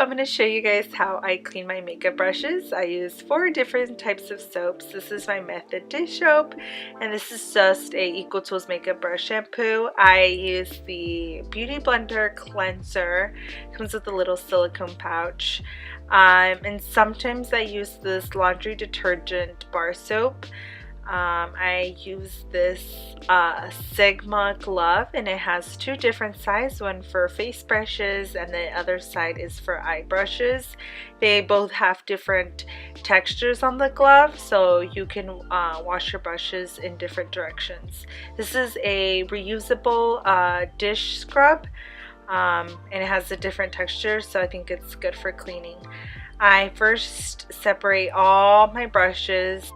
I'm going to show you guys how I clean my makeup brushes. I use 4 different types of soaps. This is my Method dish soap, and this is just a Equal Tools makeup brush shampoo. I use the Beauty Blender cleanser. It comes with a little silicone pouch. And sometimes I use this laundry detergent bar soap. I use this Sigma glove, and it has 2 different sides, one for face brushes and the other side is for eye brushes. They both have different textures on the glove, so you can wash your brushes in different directions. This is a reusable dish scrub, and it has a different texture, so I think it's good for cleaning. I first separate all my brushes.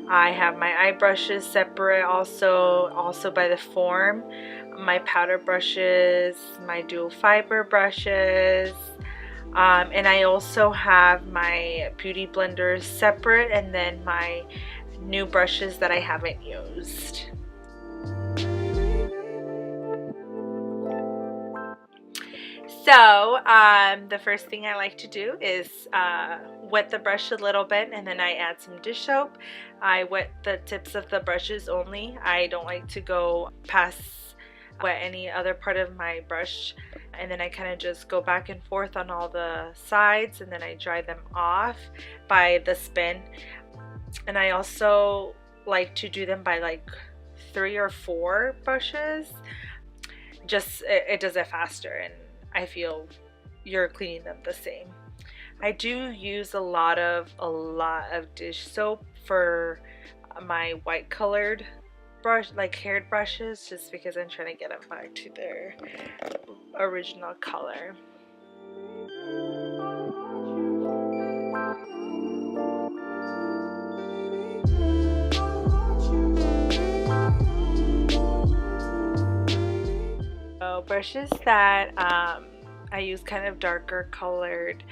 I have my eye brushes separate, also by the form, my powder brushes, my dual fiber brushes, and I also have my beauty blenders separate, and then my new brushes that I haven't used. So the first thing I like to do is wet the brush a little bit, and then I add some dish soap. I wet the tips of the brushes only. I don't like to go past wet any other part of my brush, and then I kind of just go back and forth on all the sides, and then I dry them off by the spin. And I also like to do them by like 3 or 4 brushes. Just it does it faster, and I feel you're cleaning them the same. I do use a lot of dish soap for my white colored brush, like haired brushes, just because I'm trying to get them back to their original color. So brushes that I use kind of darker colored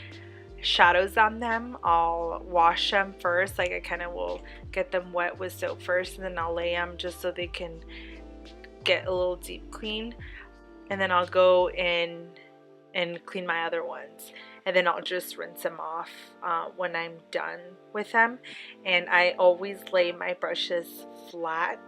shadows on them, I'll wash them first. Like I kind of will get them wet with soap first, and then I'll lay them just so they can get a little deep clean, and then I'll go in and clean my other ones, and then I'll just rinse them off when I'm done with them. And I always lay my brushes flat.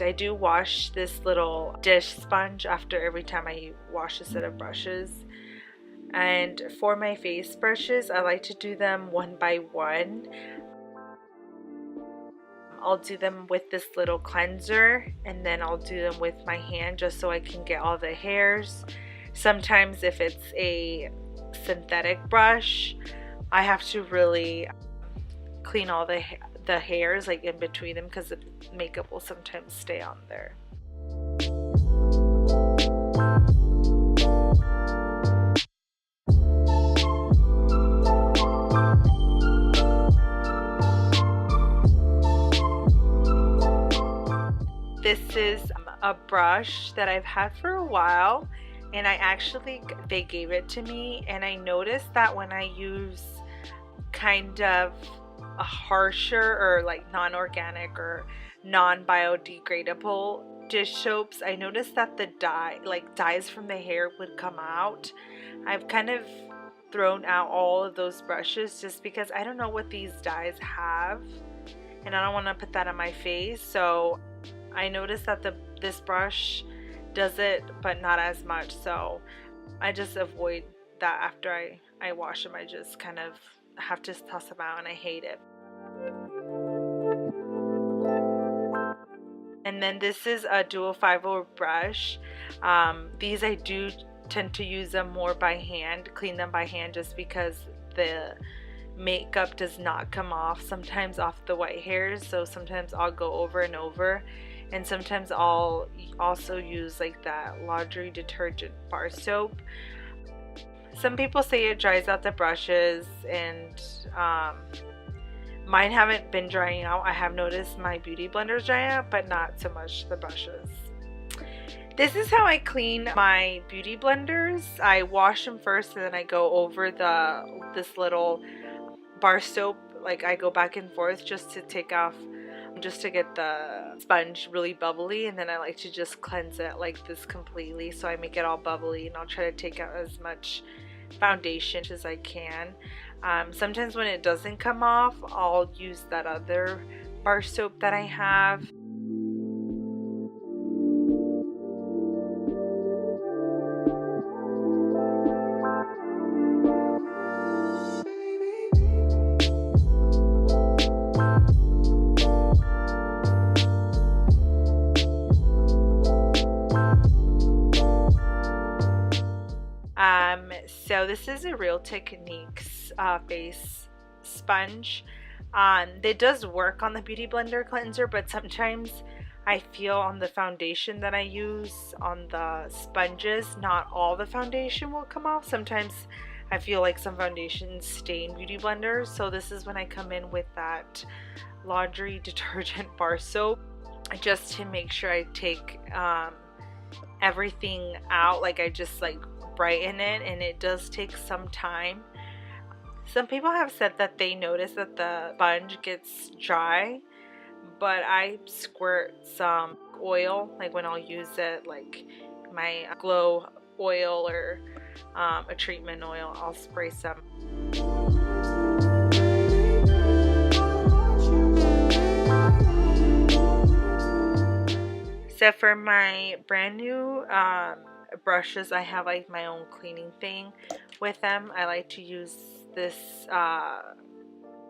I do wash this little dish sponge after every time I wash a set of brushes. And for my face brushes, I like to do them one by one. I'll do them with this little cleanser, and then I'll do them with my hand just so I can get all the hairs. Sometimes if it's a synthetic brush, I have to really clean all the hairs like in between them, because the makeup will sometimes stay on there. This is a brush that I've had for a while, and they gave it to me, and I noticed that when I use kind of a harsher or like non-organic or non-biodegradable dish soaps, I noticed that the dyes from the hair would come out. I've kind of thrown out all of those brushes just because I don't know what these dyes have, and I don't want to put that on my face. So I noticed that this brush does it, but not as much, so I just avoid that. After I wash them, I just kind of have to toss them out, and I hate it. And then this is a dual fiber brush. These I do tend to use them more by hand, clean them by hand, just because the makeup does not come off sometimes off the white hairs, so sometimes I'll go over and over, and sometimes I'll also use like that laundry detergent bar soap. Some people say it dries out the brushes, and mine haven't been drying out. I have noticed my beauty blenders dry out, but not so much the brushes. This is how I clean my beauty blenders. I wash them first and then I go over this little bar soap. Like I go back and forth just to take off, just to get the sponge really bubbly, and then I like to just cleanse it like this completely, so I make it all bubbly, and I'll try to take out as much foundation as I can. Sometimes when it doesn't come off, I'll use that other bar soap that I have. So this is a Real Techniques face sponge. It does work on the Beauty Blender cleanser, but sometimes I feel on the foundation that I use on the sponges, not all the foundation will come off. Sometimes I feel like some foundations stain Beauty Blenders, so this is when I come in with that laundry detergent bar soap just to make sure I take everything out. Like I just like brighten it, and it does take some time. Some people have said that they notice that the sponge gets dry, but I squirt some oil, like when I'll use it, like my glow oil or a treatment oil, I'll spray some. So for my brand new brushes, I have like my own cleaning thing with them. I like to use this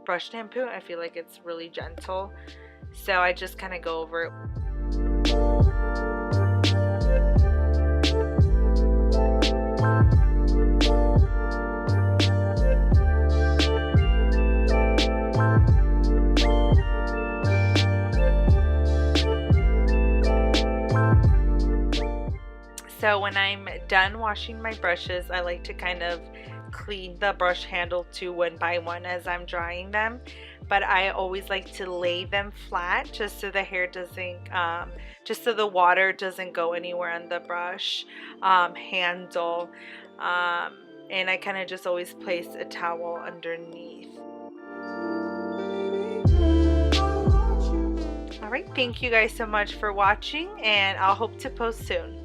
brush shampoo. I feel like it's really gentle, so I just kind of go over it. So when I'm done washing my brushes, I like to kind of clean the brush handle too one by one as I'm drying them, but I always like to lay them flat just so the hair doesn't just so the water doesn't go anywhere on the brush handle, and I kind of just always place a towel underneath. Alright, thank you guys so much for watching, and I'll hope to post soon.